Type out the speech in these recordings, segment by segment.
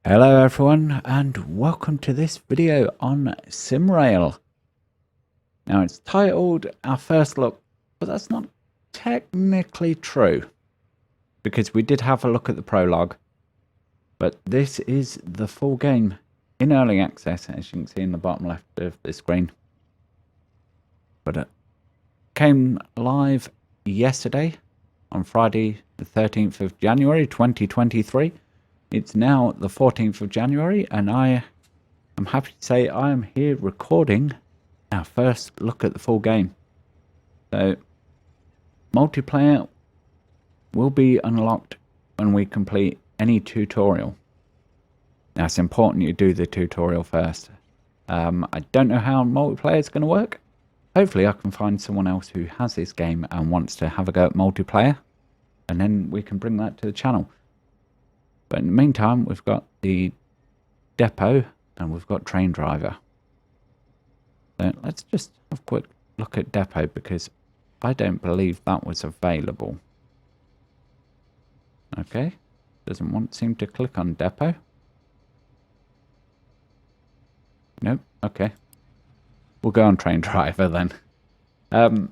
Hello everyone and welcome to this video on Simrail. Now it's titled Our First Look, but that's not technically true because we did have a look at the prologue, but this is the full game in early access, as you can see in the bottom left of the screen. But it came live yesterday on Friday the 13th of January 2023. It's now the 14th of January and I am happy to say I am here recording our first look at the full game. So, multiplayer will be unlocked when we complete any tutorial. Now it's important you do the tutorial first. I don't know how multiplayer is going to work. Hopefully I can find someone else who has this game and wants to have a go at multiplayer, and then we can bring that to the channel. But in the meantime, we've got the depot and we've got train driver. So let's just have a quick look at depot because I don't believe that was available. Okay, doesn't seem to click on depot. Nope, okay. We'll go on train driver then.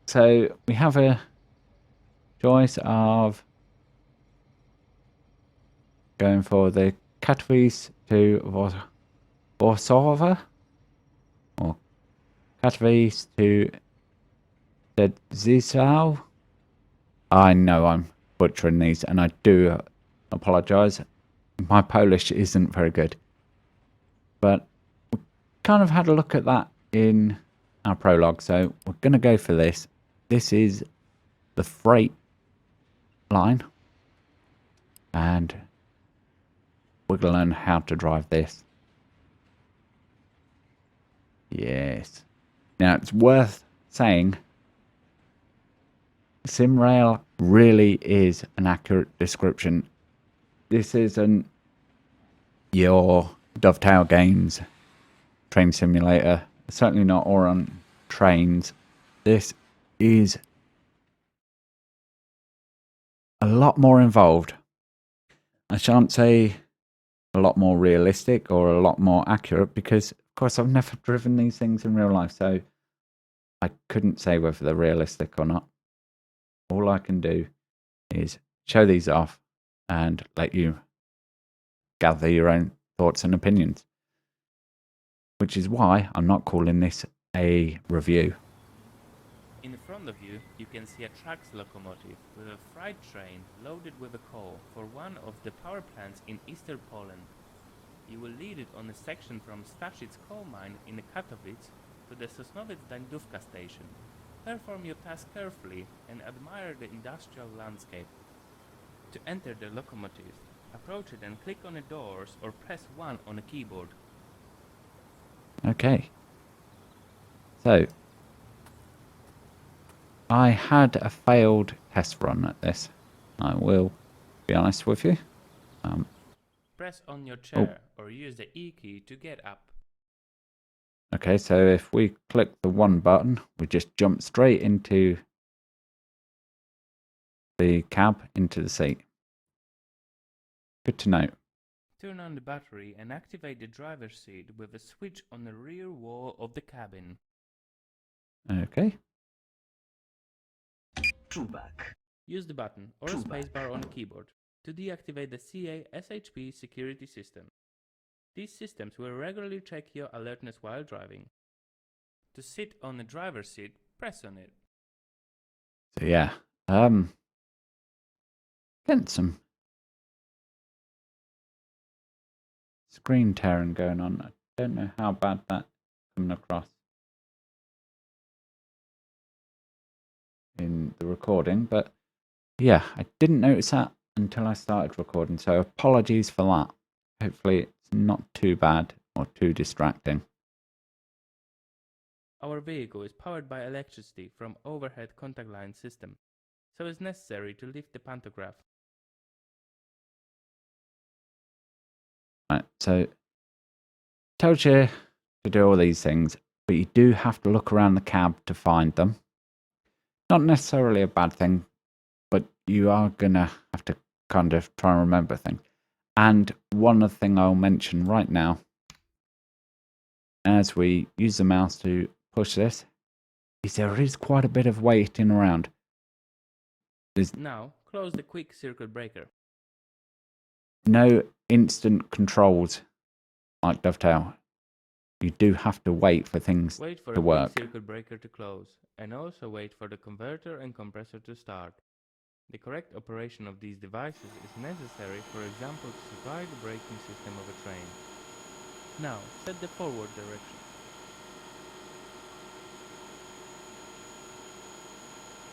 So we have a choice of going for the Katowice to Warsaw, or Katowice to Zisau. I know I'm butchering these and I do apologise. My Polish isn't very good. But we kind of had a look at that in our prologue, so we're going to go for this. This is the freight line and we're going to learn how to drive this. Yes. Now, it's worth saying Simrail really is an accurate description. This isn't your Dovetail Games train simulator. Certainly not or on trains. This is a lot more involved. I shan't say a lot more realistic or a lot more accurate because of course I've never driven these things in real life, so I couldn't say whether they're realistic or not. All I can do is show these off and let you gather your own thoughts and opinions, which is why I'm not calling this a review. In front of you, you can see a tracks locomotive with a freight train loaded with a coal for one of the power plants in eastern Poland. You will lead it on a section from Staszic coal mine in Katowice to the Sosnowiec-Dańdówka station. Perform your task carefully and admire the industrial landscape. To enter the locomotive, approach it and click on the doors or press 1 on a keyboard. Okay. So, I had a failed test run at this. I will be honest with you. Press on your chair or use the E key to get up. Okay, so if we click the 1 button, we just jump straight into the cab, into the seat. Good to know. Turn on the battery and activate the driver's seat with a switch on the rear wall of the cabin. Okay. Back. Use the button or a spacebar on the keyboard to deactivate the CA/SHP security system. These systems will regularly check your alertness while driving. To sit on the driver's seat, press on it. So yeah, getting some screen tearing going on. I don't know how bad that's coming across in the recording, but yeah, I didn't notice that until I started recording, so apologies for that. Hopefully it's not too bad or too distracting. Our vehicle is powered by electricity from overhead contact line system, so it's necessary to lift the pantograph. Right, so tells you to do all these things, but you do have to look around the cab to find them. Not necessarily a bad thing, but you are gonna have to kind of try and remember things. And one other thing I'll mention right now, as we use the mouse to push this, is there is quite a bit of weighting around. Now, close the quick circuit breaker. No instant controls like dovetail. You do have to wait for things Wait for to a work. quick circuit breaker to close, and also wait for the converter and compressor to start. The correct operation of these devices is necessary, for example, to survive the braking system of a train. Now, set the forward direction.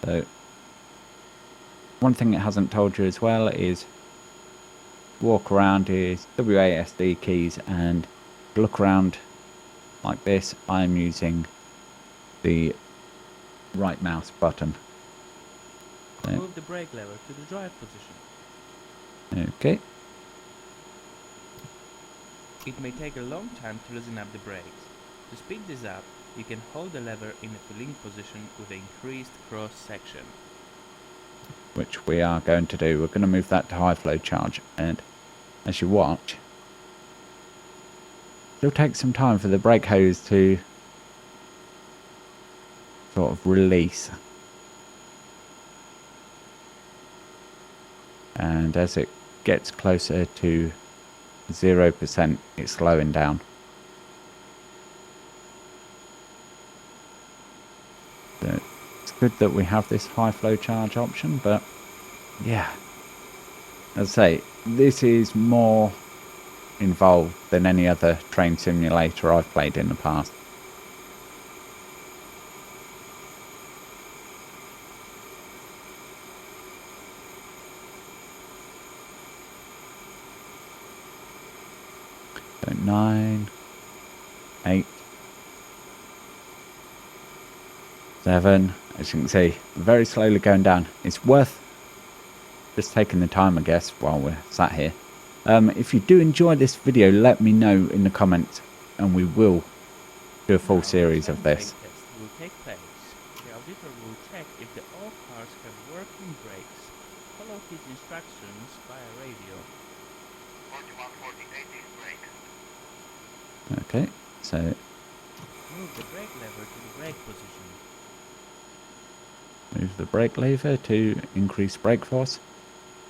So, one thing it hasn't told you as well is walk around is WASD keys, and look around like this. I'm using the right mouse button. So, Move the brake lever to the drive position. okay. It may take a long time to loosen up the brakes. To speed this up, you can hold the lever in a filling position with an increased cross section. Which we are going to do. We're going to move that to high flow charge, and as you watch, it'll take some time for the brake hose to sort of release. And as it gets closer to 0%, it's slowing down. So it's good that we have this high flow charge option, but yeah, as I say, this is more involved than any other train simulator I've played in the past. So 9, 8, 7, as you can see, very slowly going down. It's worth just taking the time, I guess, while we're sat here. If you do enjoy this video, let me know in the comments, and we will do a full series of this. The test will take place. The auditor will check if all cars have working brakes. Follow his instructions via radio. 4148 is brake. Okay, so Move the brake lever to the brake position. move the brake lever to increase brake force,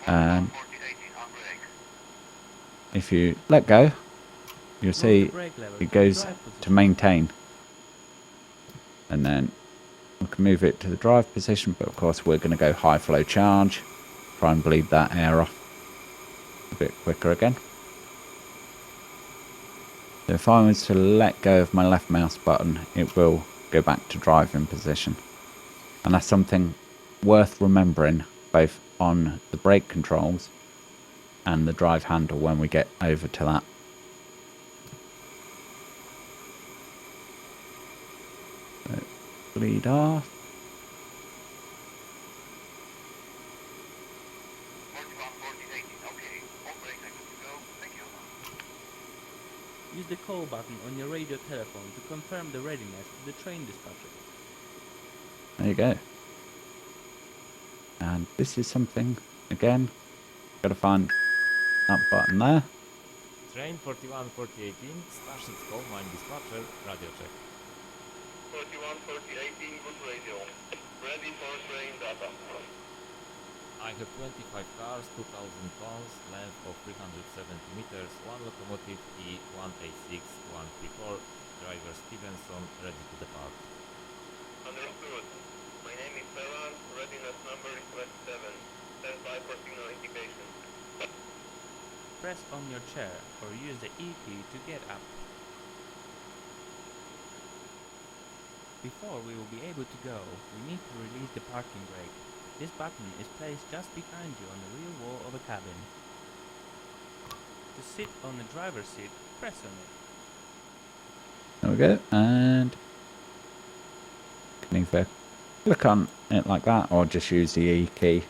and 4148 is on brake. if you let go, you'll Move see the brake lever it to the goes drive to position. maintain, and then we can move it to the drive position, but of course we're going to go high flow charge, try and bleed that air off a bit quicker again. So if I was to let go of my left mouse button, it will go back to driving position, and that's something worth remembering both on the brake controls and the drive handle when we get over to that. So, bleed off. 4148 is okay. All brake are good to go. Thank you. Use the call button on your radio telephone to confirm the readiness of the train dispatcher. There you go. And this is something, again, got to find that button there. Train 41-4018, Starship Call Mine Dispatcher, radio check. 4148 good radio. Ready for train data. I have 25 cars, 2000 tons, length of 370 meters, 1 locomotive E186-134, driver Stevenson, ready to depart. Understood. My name is Ferran. Readiness number is 27. Stand by for signal indication. Press on your chair or use the E key to get up. Before we will be able to go, we need to release the parking brake. This button is placed just behind you on the rear wall of a cabin. To sit on the driver's seat, press on it. There we go. And you can either click on it like that or just use the E key.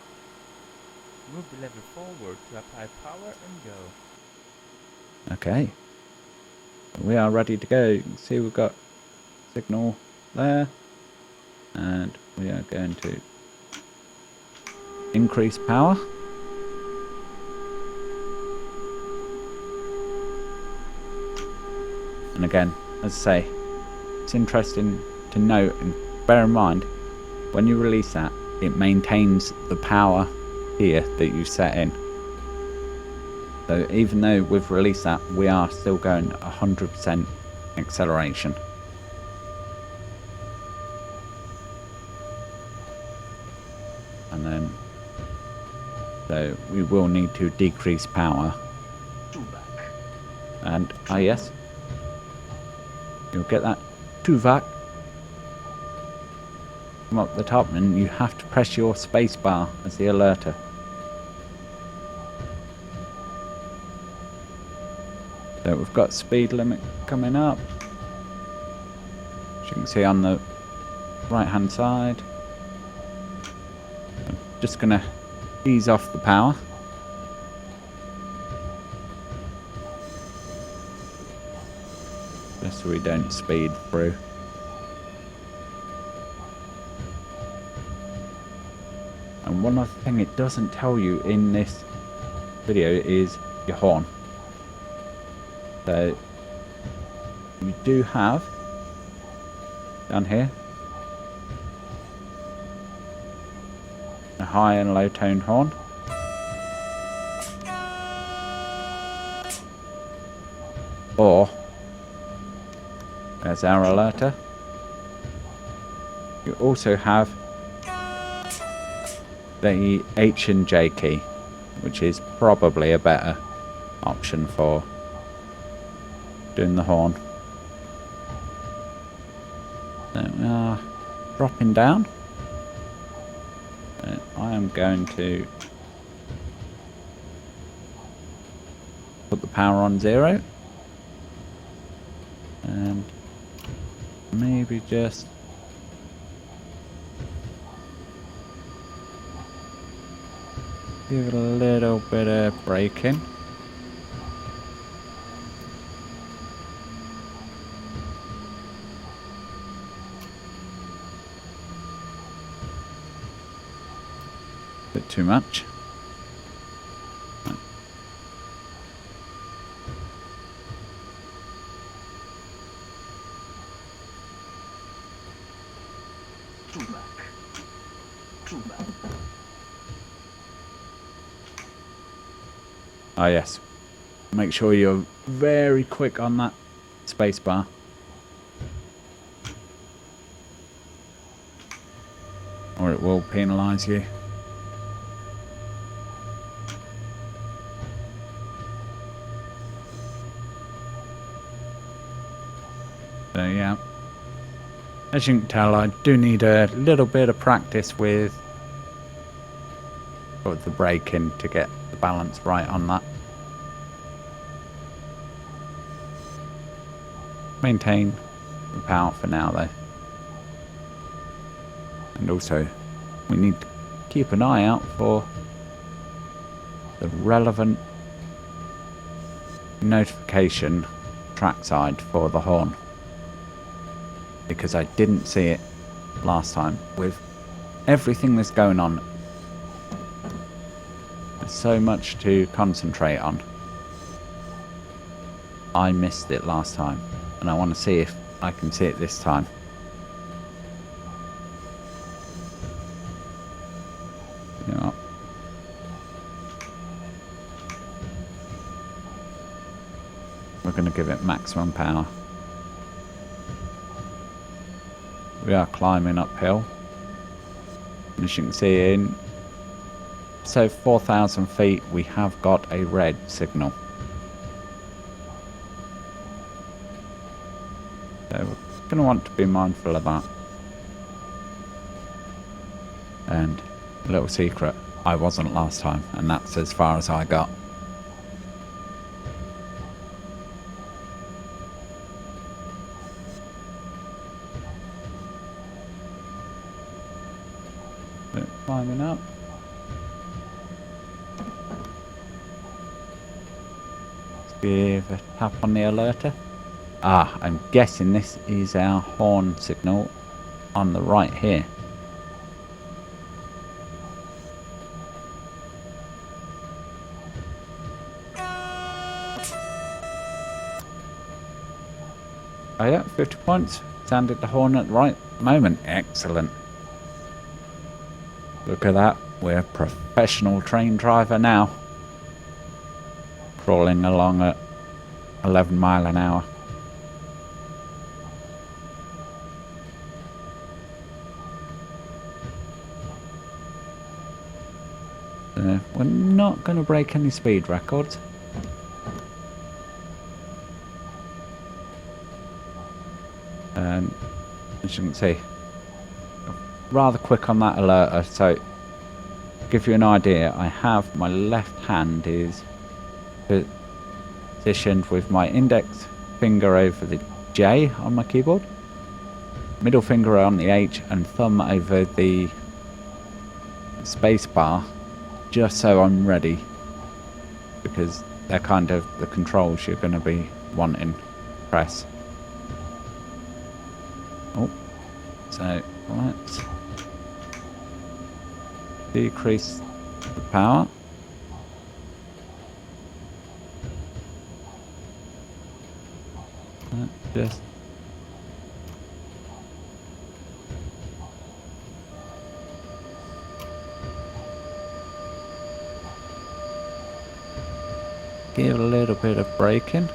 Move the lever forward to apply power and go. Okay. We are ready to go. You can see we've got signal there. And we are going to increase power. And again, as I say, it's interesting to note and bear in mind, when you release that, it maintains the power here that you set in. So even though we've released that, we are still going 100% acceleration. And then, so we will need to decrease power. And, ah yes, you'll get that Tuvak come up the top, and you have to press your space bar as the alerter. So we've got speed limit coming up, as you can see on the right hand side. I'm just going to ease off the power. Just so we don't speed through. And one other thing it doesn't tell you in this video is your horn. So you do have down here a high and low tone horn. Or there's our alerter. You also have the H and J key, which is probably a better option for doing the horn. So we are dropping down. So I am going to put the power on 0 and maybe just give it a little bit of braking. Bit too much. Oh yes, make sure you're very quick on that space bar. Or it will penalise you. So yeah, as you can tell, I do need a little bit of practice with the braking to get the balance right on that. Maintain the power for now though. And also we need to keep an eye out for the relevant notification trackside for the horn, because I didn't see it last time. With everything that's going on, there's so much to concentrate on. I missed it last time, and I want to see if I can see it this time. Yeah. We're going to give it maximum power. We are climbing uphill. As you can see, in so 4,000 feet we have got a red signal. So we're going to want to be mindful of that. And a little secret, I wasn't last time, and that's as far as I got. So climbing up. Let's give a tap on the alerter. Ah, I'm guessing this is our horn signal on the right here. Oh yeah, 50 points. Sounded the horn at the right moment. Excellent. Look at that. We're a professional train driver now. Crawling along at 11 mile an hour. We're not going to break any speed records. As you can see, rather quick on that alerter. So, to give you an idea, I have my left hand is positioned with my index finger over the J on my keyboard, middle finger on the H, and thumb over the space bar, just so I'm ready, because they're kind of the controls you're going to be wanting to press. Oh, so let's decrease the power. Just give a little bit of braking.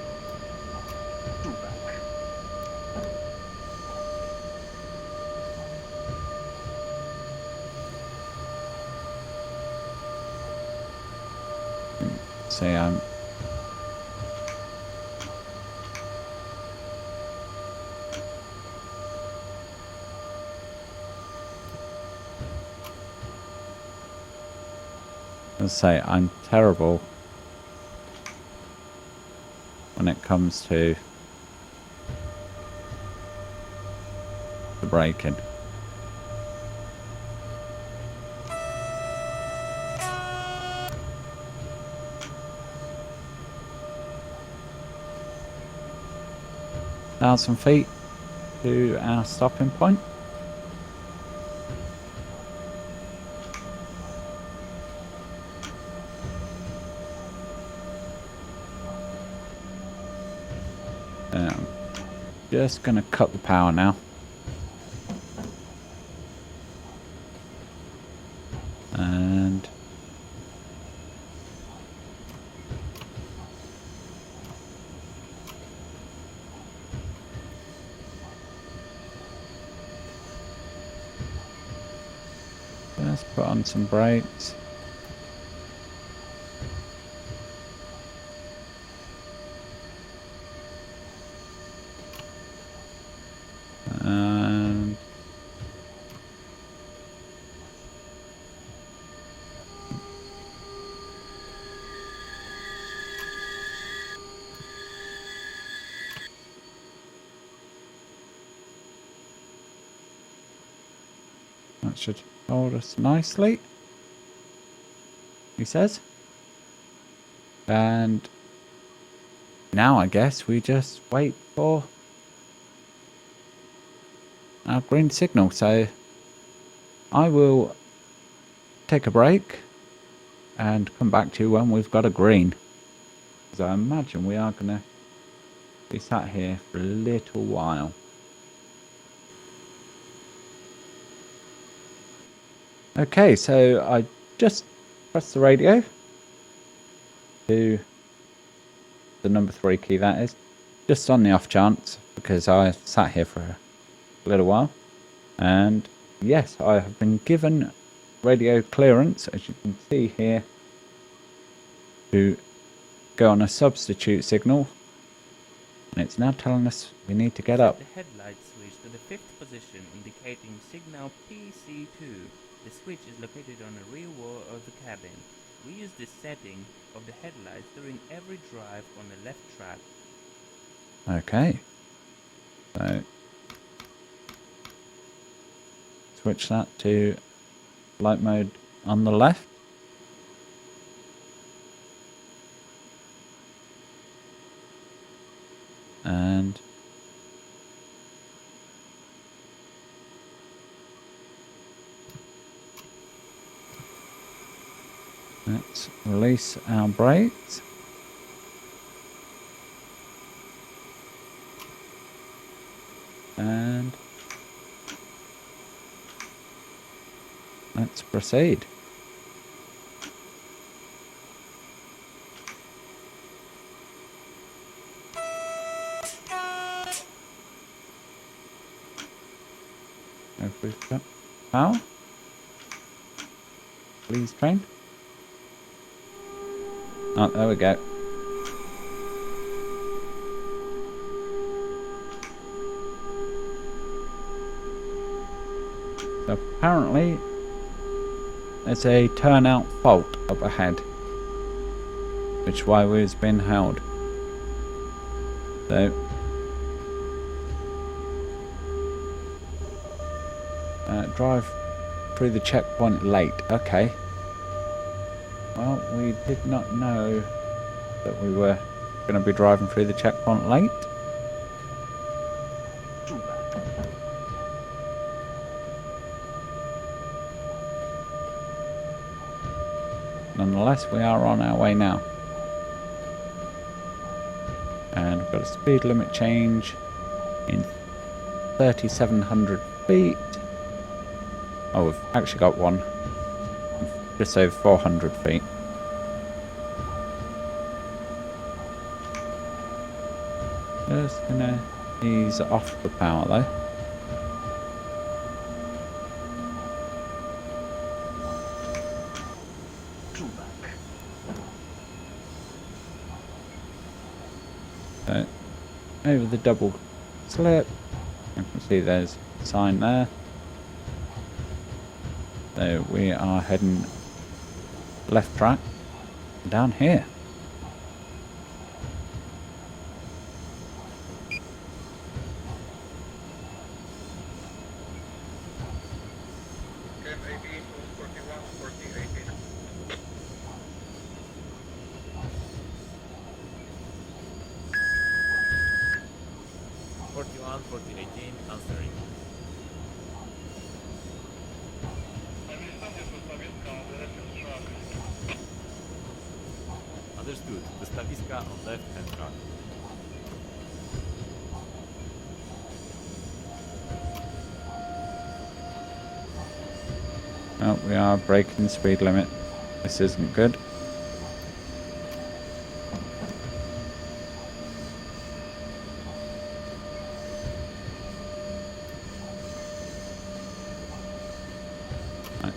Say I'm I'm terrible when it comes to the braking. Some feet to our stopping point. Just gonna cut the power now. And just put on some brakes. And that should hold us nicely, he says. And now I guess we just wait for our green signal. So I will take a break and come back to you when we've got a green. Because I imagine we are going to be sat here for a little while. Okay, so I just pressed the radio to the number 3 key, that is, just on the off chance, because I sat here for a little while. And yes, I have been given radio clearance, as you can see here, to go on a substitute signal. And it's now telling us we need to get up. The headlight switch to the 5th position, indicating signal PC2. The switch is located on the rear wall of the cabin. We use this setting of the headlights during every drive on the left track. Okay. So switch that to light mode on the left. And let's release our brakes. And let's proceed. If we've got power. Please, train. Oh, there we go. So apparently, there's a turnout fault up ahead, which is why we've been held. So, drive through the checkpoint late. Okay. Well, we did not know that we were going to be driving through the checkpoint late. Nonetheless, we are on our way now. And we've got a speed limit change in 3,700 feet. Oh, we've actually got one. Just over 400 feet. Just gonna ease off the power though. So, over the double slip. You can see there's a sign there. So we are heading left track down here. Cam 18 to 41, 40, 18. 41, 40, 18, answering. Understood. The Staviska on left hand track. Oh, we are breaking the speed limit. This isn't good. Right.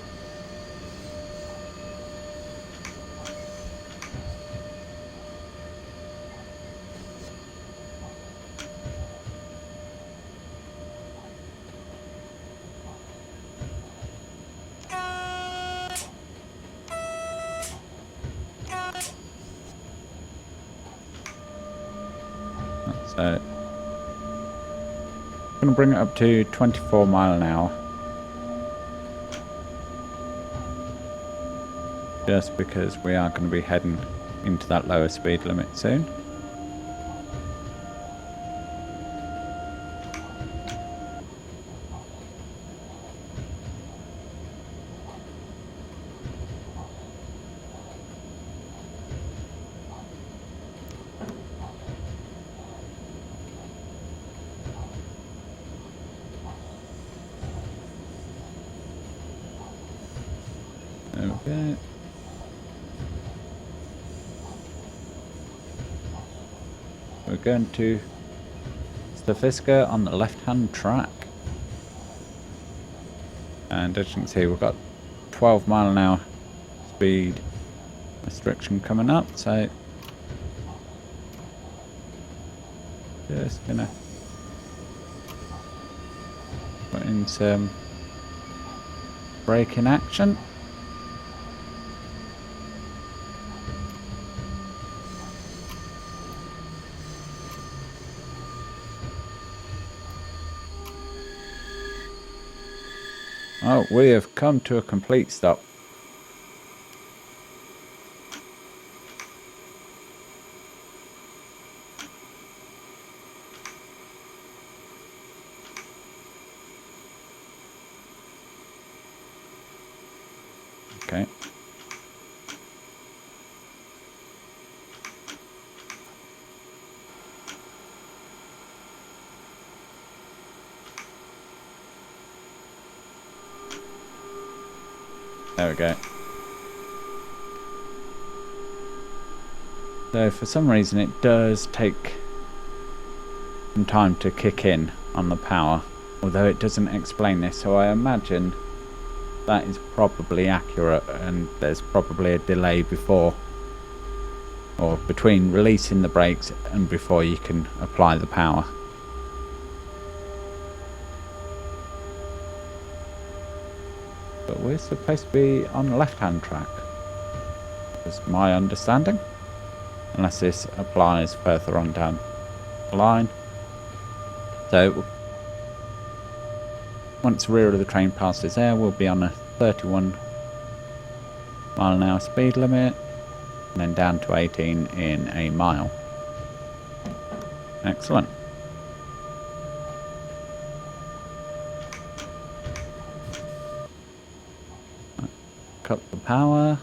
So, I'm going to bring it up to 24 mile an hour. Just because we are going to be heading into that lower speed limit soon. There we go. We're going to Staviska on the left-hand track. And as you can see, we've got 12 mile an hour speed restriction coming up, so just gonna put in some braking action. Oh, we have come to a complete stop. Okay. There we go. So for some reason it does take some time to kick in on the power, although it doesn't explain this, so I imagine that is probably accurate and there's probably a delay before or between releasing the brakes and before you can apply the power. But we're supposed to be on the left-hand track, is my understanding, unless this applies further on down the line. So once the rear of the train passes there, we'll be on a 31 mile an hour speed limit, and then down to 18 in a mile. Excellent. Cut the power.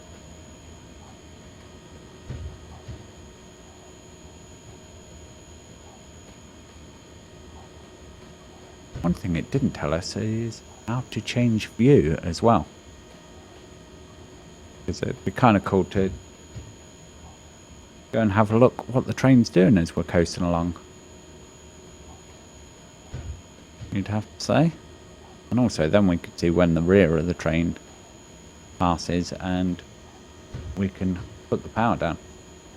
One thing it didn't tell us is how to change view as well. Because it'd be kind of cool to go and have a look what the train's doing as we're coasting along. You'd have to say. And also then we could see when the rear of the train passes and we can put the power down.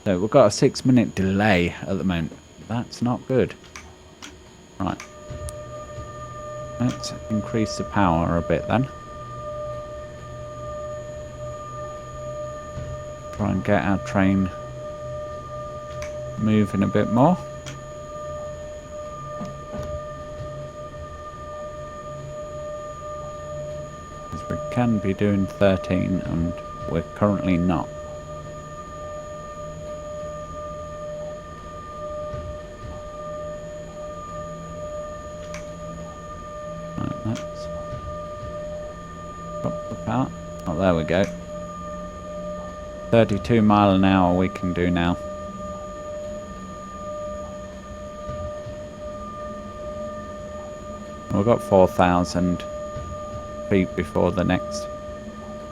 So we've got a 6-minute delay at the moment. That's not good. Right. Let's increase the power a bit then. Try and get our train moving a bit more. Because we can be doing 13 and we're currently not. Right, let's drop the power. Oh, there we go. 32 mile an hour we can do now. We've got 4,000 feet before the next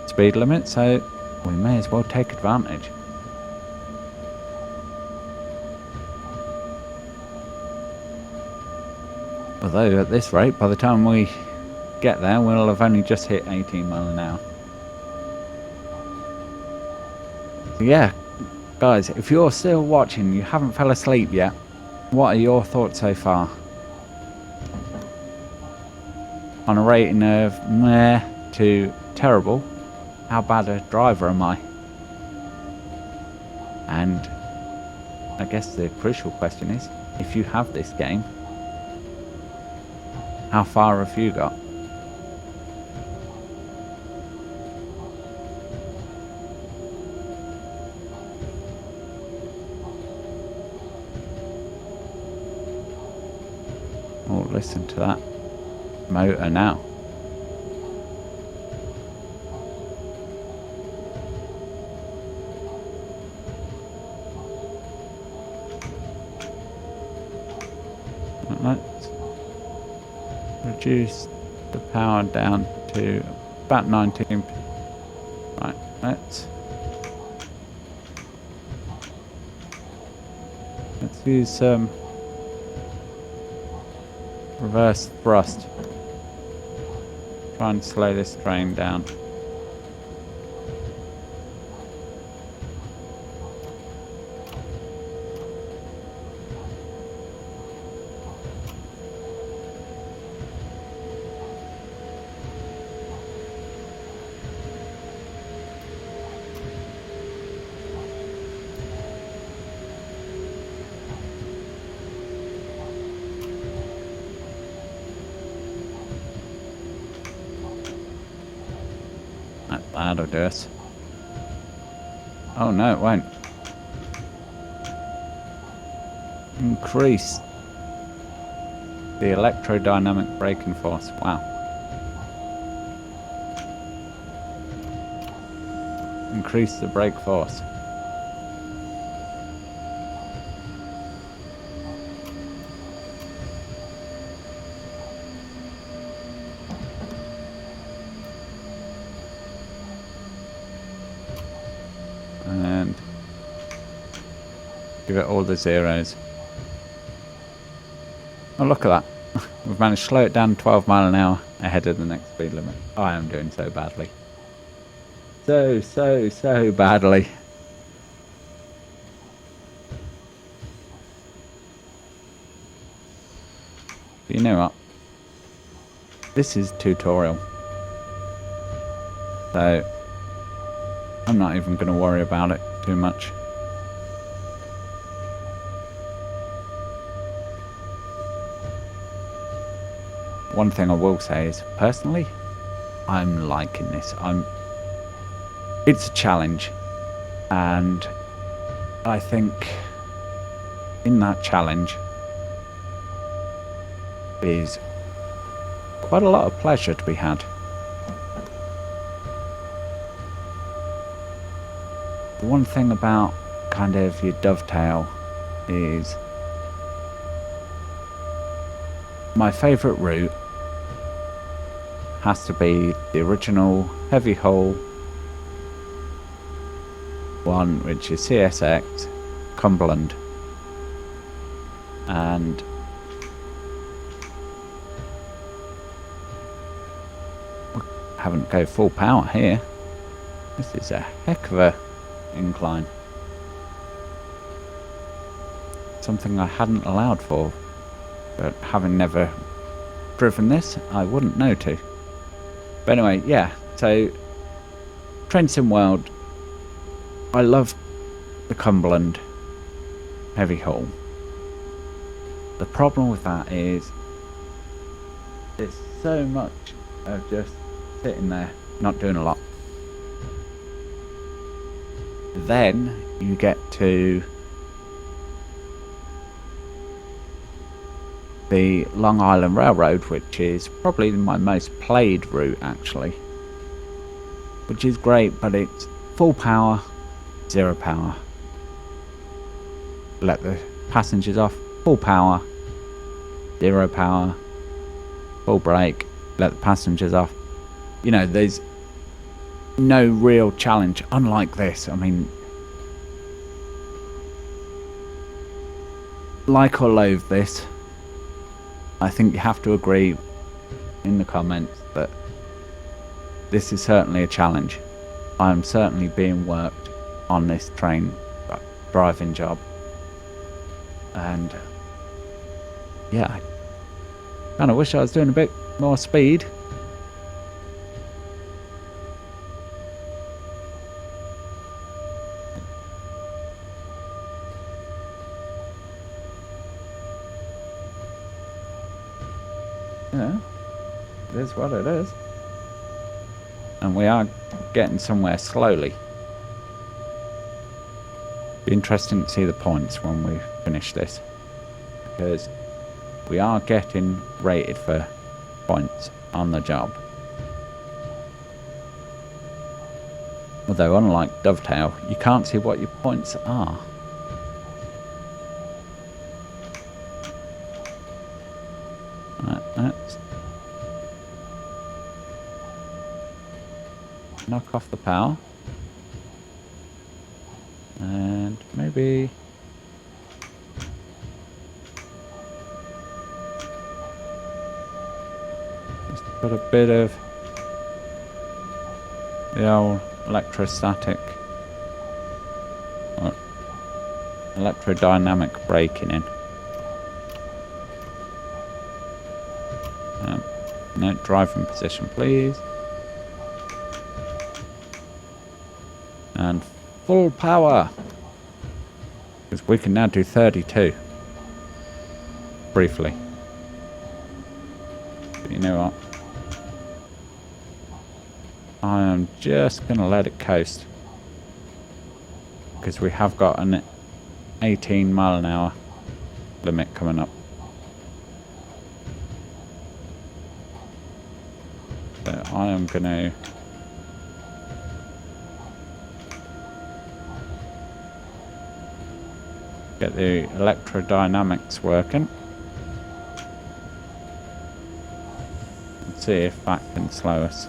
speed limit, so we may as well take advantage. Although at this rate, by the time we get there, we'll have only just hit 18 mile an hour. So yeah, guys, if you're still watching, you haven't fell asleep yet, what are your thoughts so far? On a rating of meh to terrible, how bad a driver am I? And I guess the crucial question is, if you have this game, how far have you got? Oh, listen to that motor now. Let's reduce the power down to about 19. Right, let's use some reverse thrust. Try and slow this train down. That'll do us. Oh no, it won't. Increase the electrodynamic braking force. Wow. Increase the brake force. Give it all the zeros. Oh, look at that. We've managed to slow it down 12 mile an hour ahead of the next speed limit. I am doing so badly. So badly. But you know what? This is tutorial. So I'm not even going to worry about it too much. One thing I will say is, personally, I'm liking this. It's a challenge, and I think in that challenge is quite a lot of pleasure to be had. The one thing about kind of your dovetail is my favourite route has to be the original heavy hull one, which is CSX Cumberland, and we haven't go full power here. This is a heck of a incline, something I hadn't allowed for, but having never driven this, I wouldn't know to. But anyway, yeah, so Train Sim World, I love the Cumberland heavy hull. The problem with that is it's so much of just sitting there, not doing a lot. Then you get to the Long Island Railroad, which is probably my most played route actually, which is great, but it's full power, 0 power. Let the passengers off, full power, 0 power, full brake, let the passengers off. You know, there's no real challenge, unlike this. I mean, like or loathe this, I think you have to agree in the comments that this is certainly a challenge. I am certainly being worked on this train driving job, and yeah, I kind of wish I was doing a bit more speed. Yeah, it is what it is. And we are getting somewhere slowly. Be interesting to see the points when we finish this, because we are getting rated for points on the job. Although unlike Dovetail, you can't see what your points are. Let's knock off the power, and maybe just put a bit of the old electrostatic or electrodynamic braking in. No, driving position please. And full power, because we can now do 32 briefly. But you know what, I am just gonna let it coast, because we have got an 18 mile an hour limit coming up. So I am gonna get the electrodynamics working and see if that can slow us.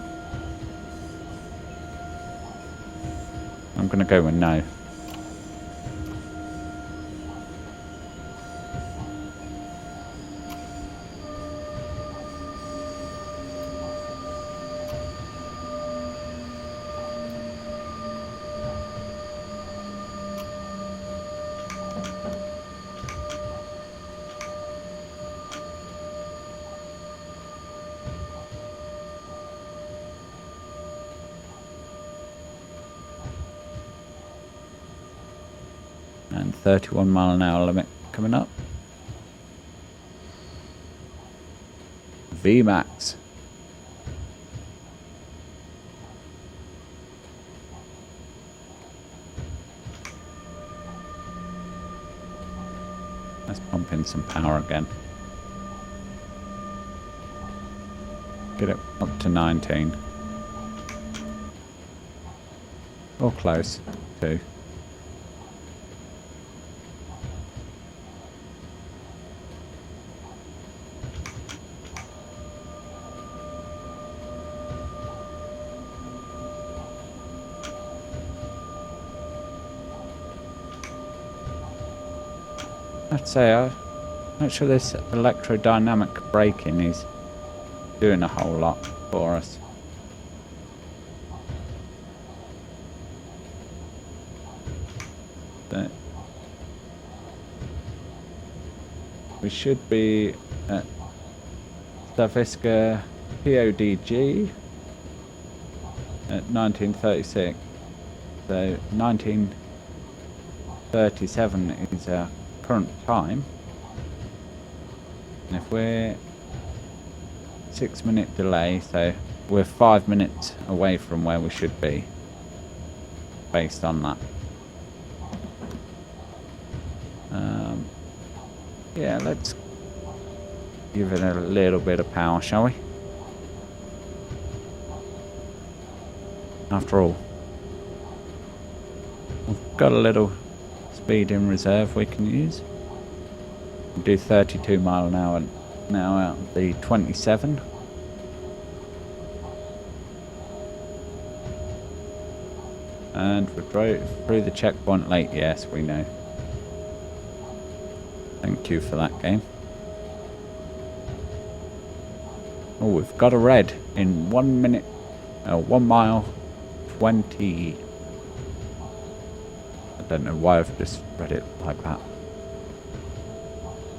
I'm going to go with no. And 31 mph limit coming up. VMAX. Let's pump in some power again. Get it up to 19. Or close to. I'd say I'm not sure this electrodynamic braking is doing a whole lot for us. But we should be at Staviska PODG at 1936. So 1937 is our current time. And if we're 6-minute delay, so we're 5 minutes away from where we should be based on that. Yeah, let's give it a little bit of power, shall we? After all, we've got a little speed in reserve we can use. We'll do 32 mph now out of the 27. And we drove through the checkpoint late, yes, we know. Thank you for that game. Oh, we've got a red in 1 minute, 1 mile 20. I don't know why I've just read it like that.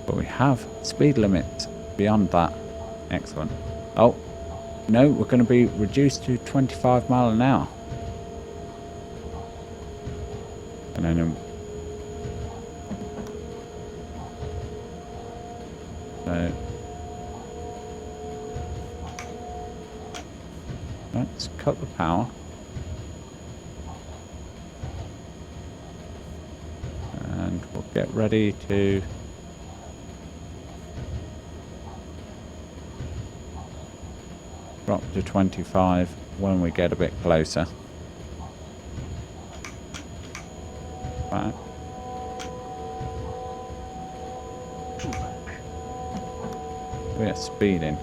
But we have speed limits beyond that. Excellent. Oh, no, we're going to be reduced to 25 mph. And then so let's cut the power. And we'll get ready to drop to 25 when we get a bit closer. Right. We are speeding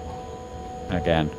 again.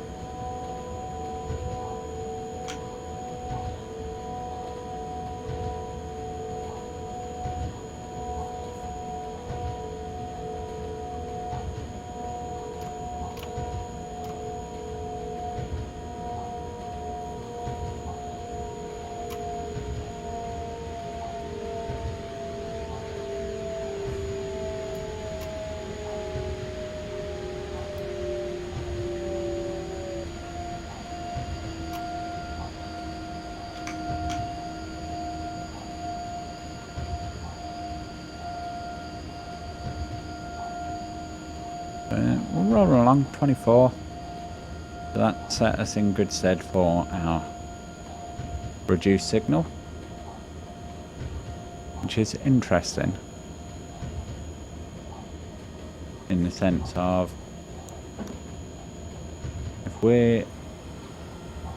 We're rolling along, 24. So that set us in good stead for our reduced signal, which is interesting in the sense of if we're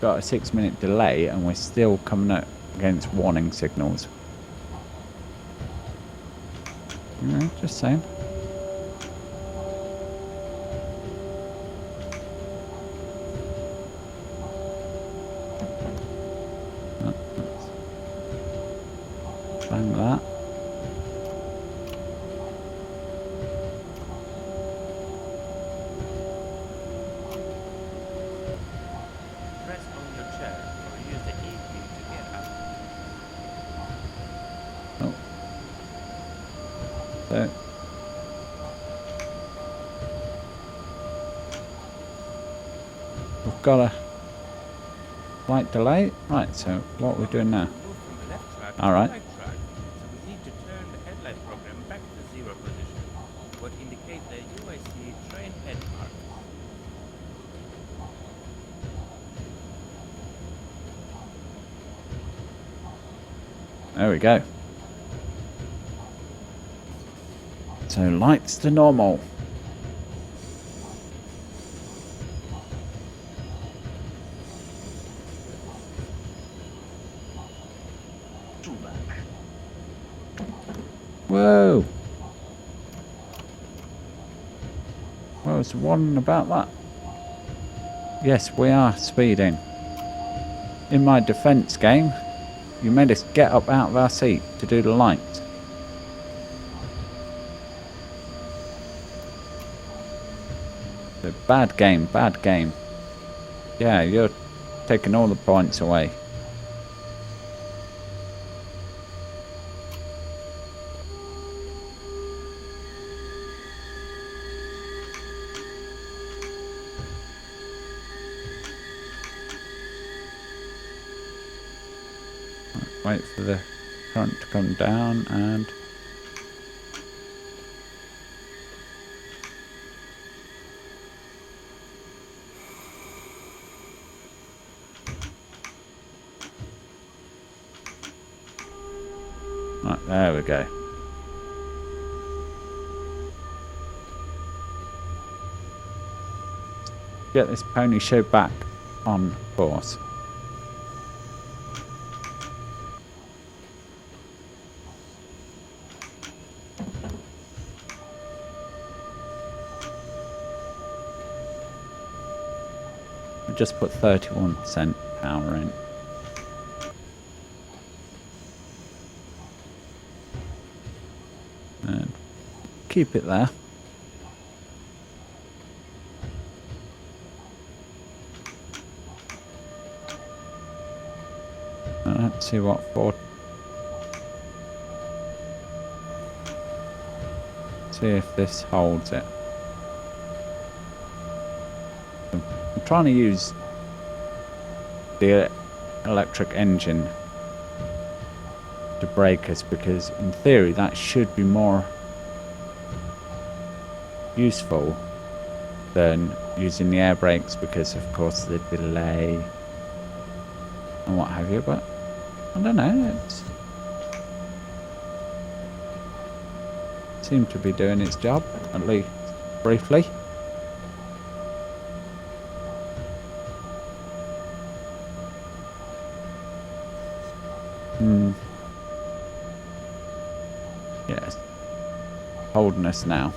got a 6-minute delay and we're still coming up against warning signals. Just saying. Bang that. Press on your chair or use the E key to get up. Oh. So we've got a slight delay. Right, so what are we doing now? Move from the left track All to right. the right track, so we need to turn the headlight program back to 0 position, what indicate the UIC train head mark. There we go. So lights to normal. Whoa! Well, I was wondering about that. Yes, we are speeding. In my defence game, you made us get up out of our seat to do the lights. So bad game, bad game. Yeah, you're taking all the points away. Wait for the current to come down and... Right, there we go. Get this pony show back on course. We just put 31% power in. And keep it there. And let's see what Ford. See if this holds it. I'm trying to use the electric engine to brake us because in theory that should be more useful than using the air brakes because of course the delay and what have you, but I don't know, it seemed to be doing its job, at least briefly. Yes, holding us now.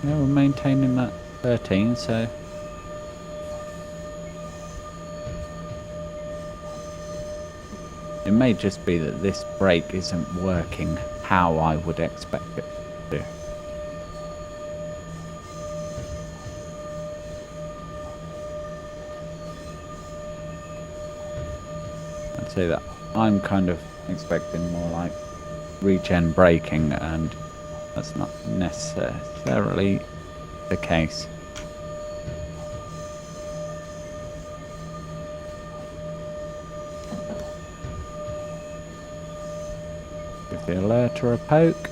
Yeah, we're maintaining that 13, so it may just be that this brake isn't working how I would expect it to. I'd say that I'm kind of expecting more like regen braking, and that's not necessarily the case. Give the alerter a poke.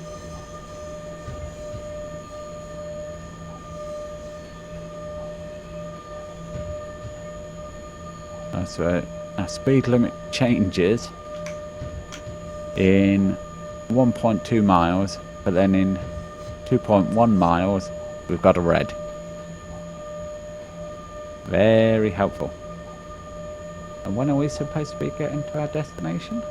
So our speed limit changes in 1.2 miles, but then in 2.1 miles we've got a red. Very helpful. And when are we supposed to be getting to our destination?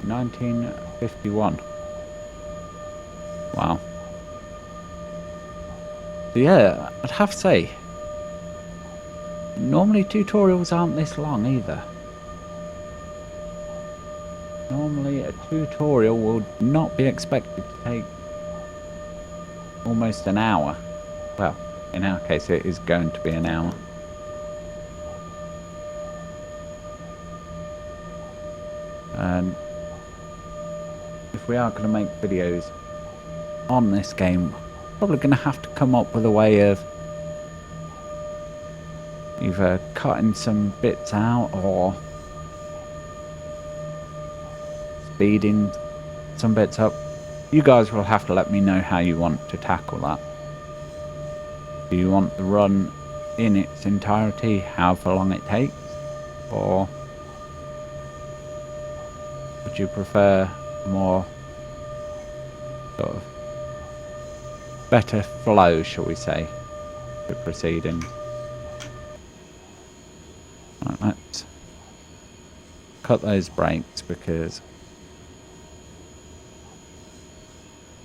1951. Wow. So yeah, I'd have to say, normally tutorials aren't this long either. Normally a tutorial will not be expected to take almost an hour. Well, in our case, it is going to be an hour. And if we are going to make videos on this game, probably going to have to come up with a way of either cutting some bits out or speeding some bits up. You guys will have to let me know how you want to tackle that. Do you want the run in its entirety, however long it takes, or would you prefer more sort of better flow, shall we say, to proceedings? Right, let's cut those brakes because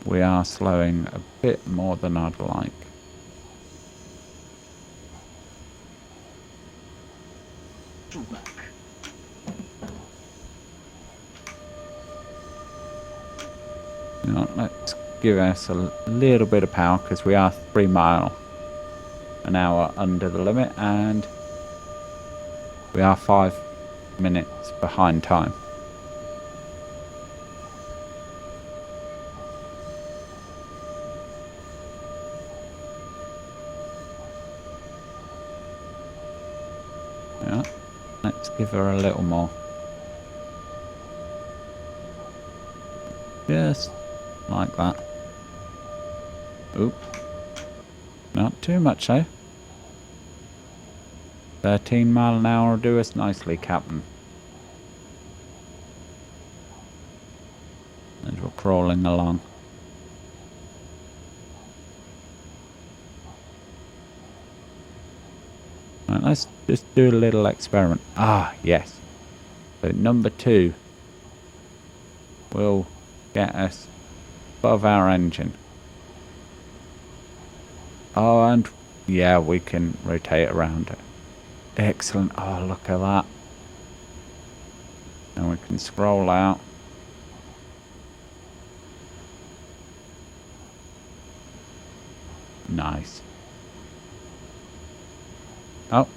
we are slowing a bit more than I'd like. You know, let's give us a little bit of power because we are 3 miles an hour under the limit and we are 5 minutes behind time. Yeah, let's give her a little more. Just like that. Oop. Not too much though. 13 mile an hour will do us nicely, Captain. As we're crawling along. Right, let's just do a little experiment. Ah, yes. So number 2 will get us above our engine. Oh, and yeah, we can rotate around it. Excellent. Oh, look at that. And we can scroll out. Nice. Oh.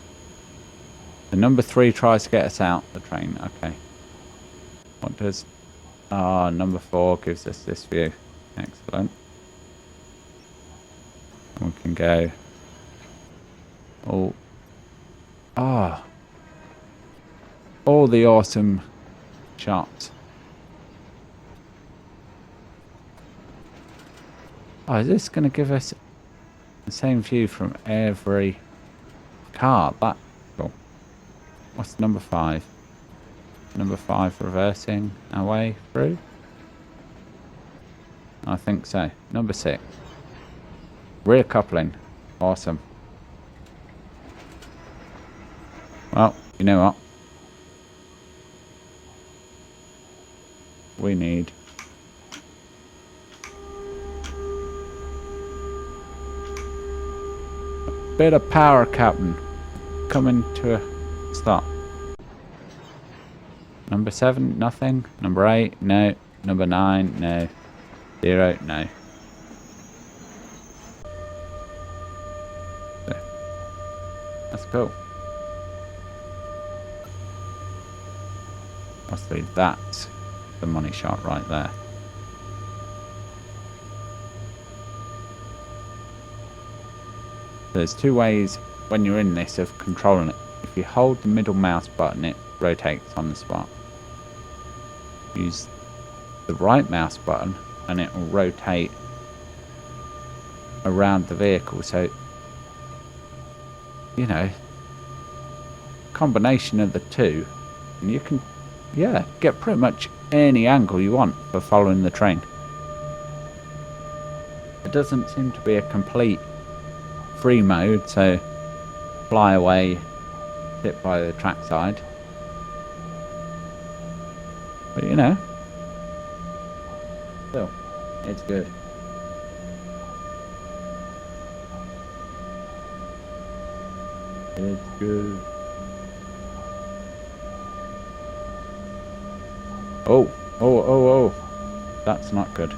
The number 3 tries to get us out the train. Okay. What does... Ah, number 4 gives us this view. Excellent. And we can go... Oh. Ah. All the awesome shots. Oh, is this going to give us the same view from every car? That's cool. What's number 5? Number 5 reversing our way through? I think so. Number 6. Rear coupling. Awesome. Well, you know what? We need a bit of power, Captain. Coming to a stop. Number 7, nothing. Number 8, no. Number 9, no. 0, no. So, that's cool. Possibly that's the money shot right there. There's 2 ways when you're in this of controlling it. If you hold the middle mouse button, it rotates on the spot. Use the right mouse button and it will rotate around the vehicle. So, you know, combination of the 2, and you can, yeah, get pretty much any angle you want for following the train. It doesn't seem to be a complete free mode, so fly away, sit by the trackside. But you know, still, it's good. It's good. Oh. That's not good.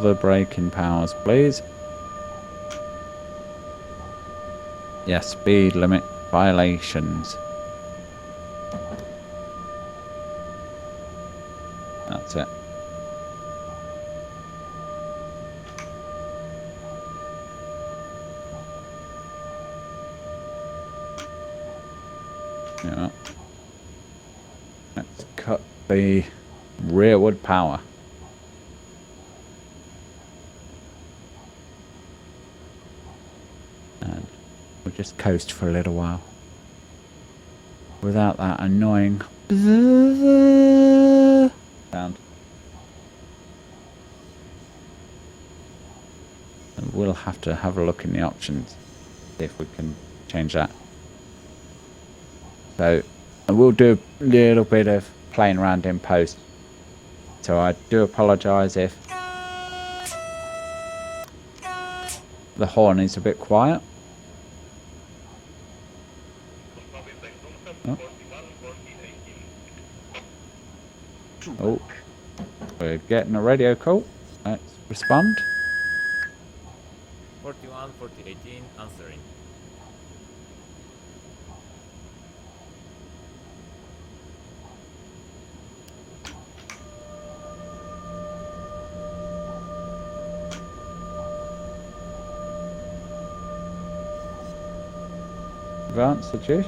the braking powers, please. Yes, speed limit violations. That's it. Yeah. Let's cut the rearward power. And we'll just coast for a little while. Without that annoying sound. And we'll have to have a look in the options. See if we can change that. So I will do a little bit of playing around in post. So I do apologise if the horn is a bit quiet. Oh, oh. We're getting a radio call. Let's respond. 41 4018 answering. You've answered you.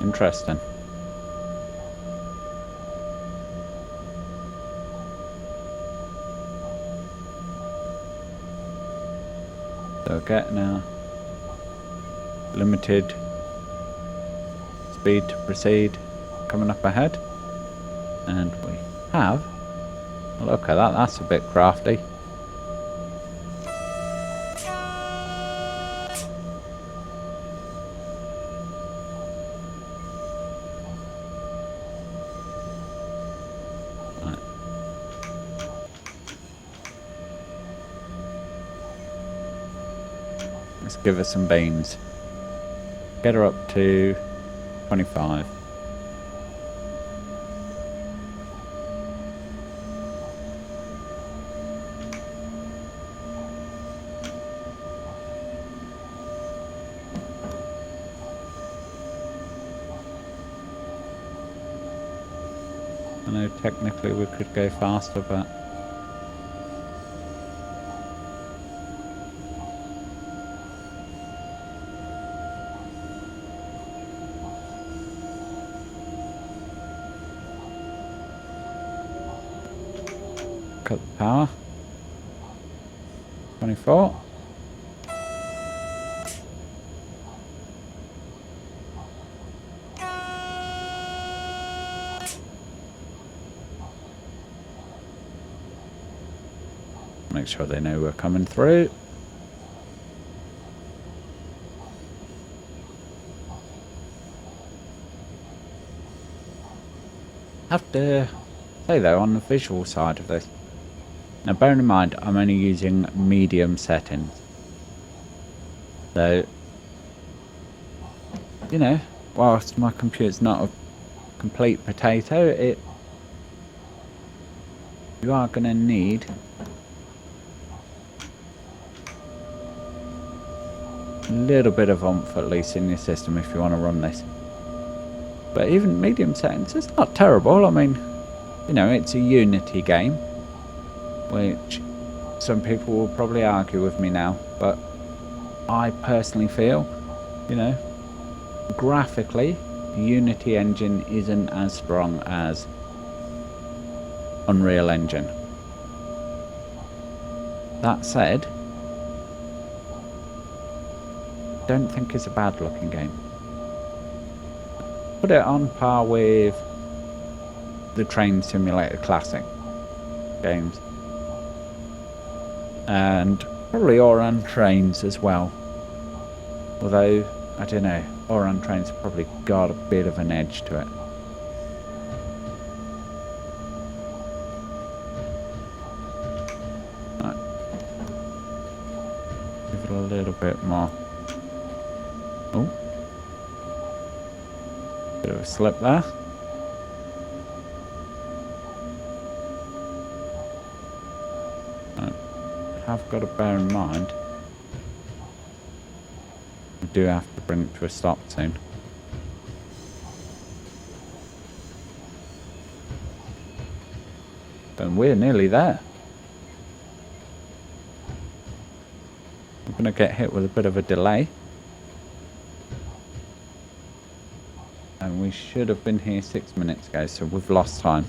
Interesting. So getting a limited speed to proceed coming up ahead, and we have, look at that, that's a bit crafty. Right. Let's give her some beans. Get her up to 25. I know technically we could go faster, but cut the power. 24. Make sure they know we're coming through. Have to say though, on the visual side of this, now bearing in mind I'm only using medium settings, so you know, whilst my computer's not a complete potato, you are going to need a little bit of oomph at least in your system if you want to run this. But even medium settings, it's not terrible. I mean, you know, it's a Unity game, which some people will probably argue with me now, but I personally feel, you know, graphically, the Unity engine isn't as strong as Unreal Engine. That said, don't think it's a bad looking game. Put it on par with the Train Simulator Classic games, and probably Oran Trains as well, although I don't know, Oran Trains have probably got a bit of an edge to it. little bit more. Oh. Bit of a slip there. I've got to bear in mind we do have to bring it to a stop soon. And we're nearly there. We're going to get hit with a bit of a delay. And we should have been here 6 minutes ago, so we've lost time.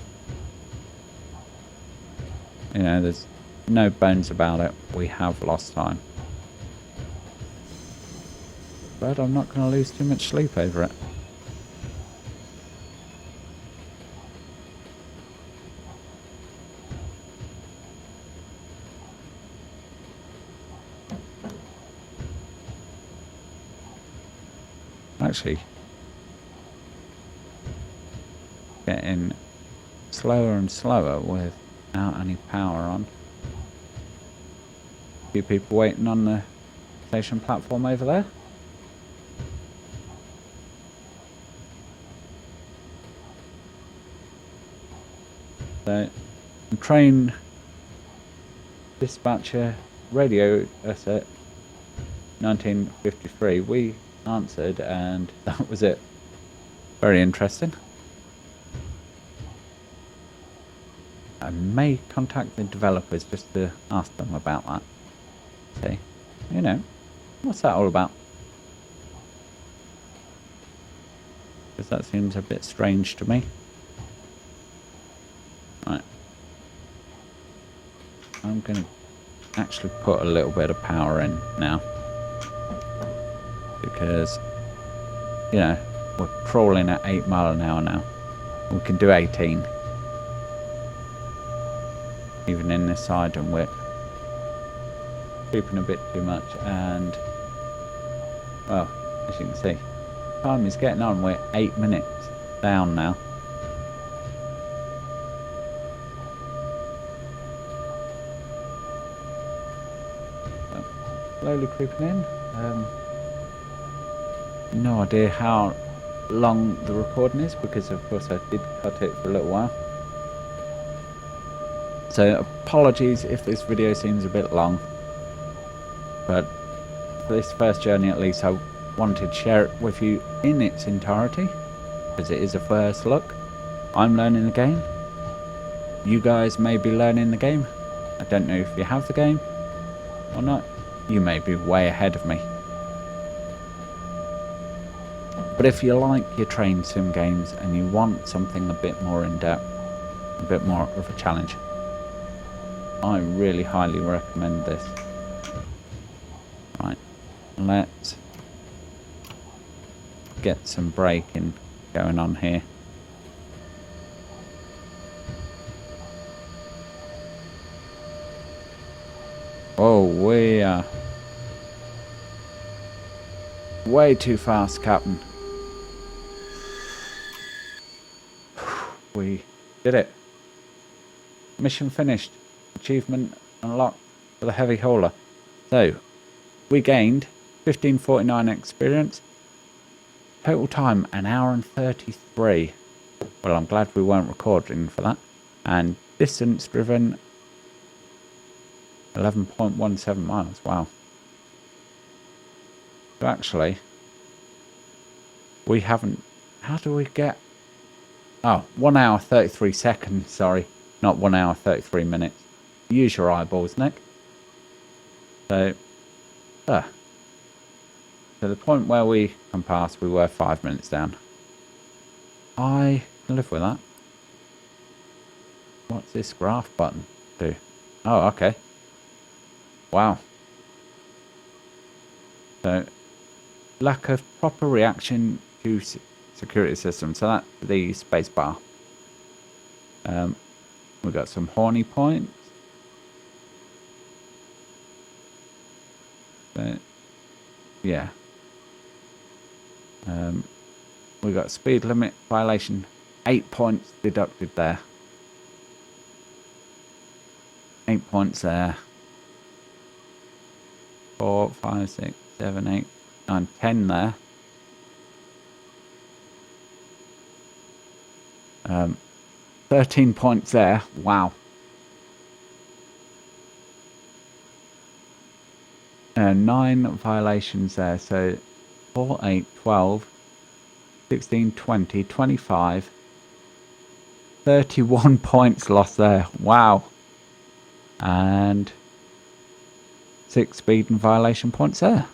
You know, there's no bones about it. We have lost time. But I'm not going to lose too much sleep over it. Actually, getting slower and slower without any power on. A few people waiting on the station platform over there. So, the train dispatcher radioed us at 1953. We answered and that was it. Very interesting. I may contact the developers just to ask them about that. See, you know, what's that all about? Because that seems a bit strange to me. Right. I'm going to actually put a little bit of power in now. Because, you know, we're crawling at 8 miles an hour now. We can do 18. Even in this side and whip. Creeping a bit too much and, well, as you can see, time is getting on. We're 8 minutes down now. So, slowly creeping in. No idea how long the recording is because of course I did cut it for a little while. So apologies if this video seems a bit long, but for this first journey at least I wanted to share it with you in its entirety because it is a first look. I'm learning the game. You guys may be learning the game. I don't know if you have the game or not. You may be way ahead of me. But if you like your train sim games and you want something a bit more in depth, a bit more of a challenge, I really highly recommend this. Right, let's get some braking going on here. Oh, we are way too fast, Captain. We did it. Mission finished. Achievement unlocked for the heavy hauler. So, we gained 1549 experience. Total time, 1 hour and 33. Well, I'm glad we weren't recording for that. And distance driven, 11.17 miles. Wow. So actually, we haven't... How do we get... Oh, 1 hour 33 seconds, sorry. Not 1 hour 33 minutes. Use your eyeballs, Nick. So, to the point where we can pass, we were 5 minutes down. I can live with that. What's this graph button do? Oh, okay. Wow. So, lack of proper reaction to security system. So that's the space bar. We've got some horny points. So, yeah. We've got speed limit violation. 8 points deducted there. 8 points there. 4, 5, 6, 7, 8, 9, 10 there. 13 points there. Wow. 9 violations there. So 4, 8, 12, 16, 20, 25, 31 points lost there. Wow. And 6 speed and violation points there.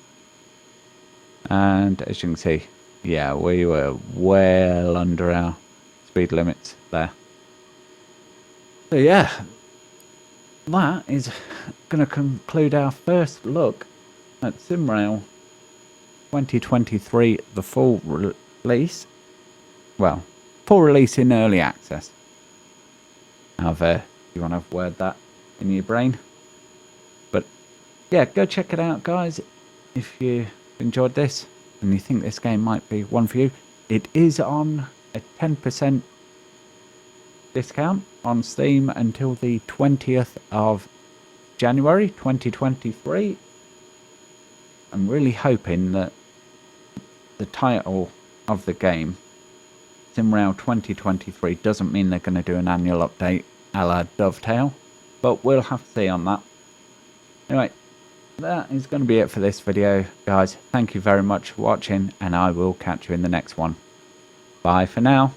And as you can see, yeah, we were well under our speed limits there. So yeah, that is going to conclude our first look at Simrail 2023, the full release. Well, full release in early access. However, you want to word that in your brain. But yeah, go check it out, guys. If you enjoyed this and you think this game might be one for you, it is on a 10% discount on Steam until the 20th of January 2023. I'm really hoping that the title of the game, Simrail 2023, doesn't mean they're going to do an annual update a la Dovetail, but we'll have to see on that. Anyway, that is going to be it for this video, guys. Thank you very much for watching, and I will catch you in the next one. Bye for now.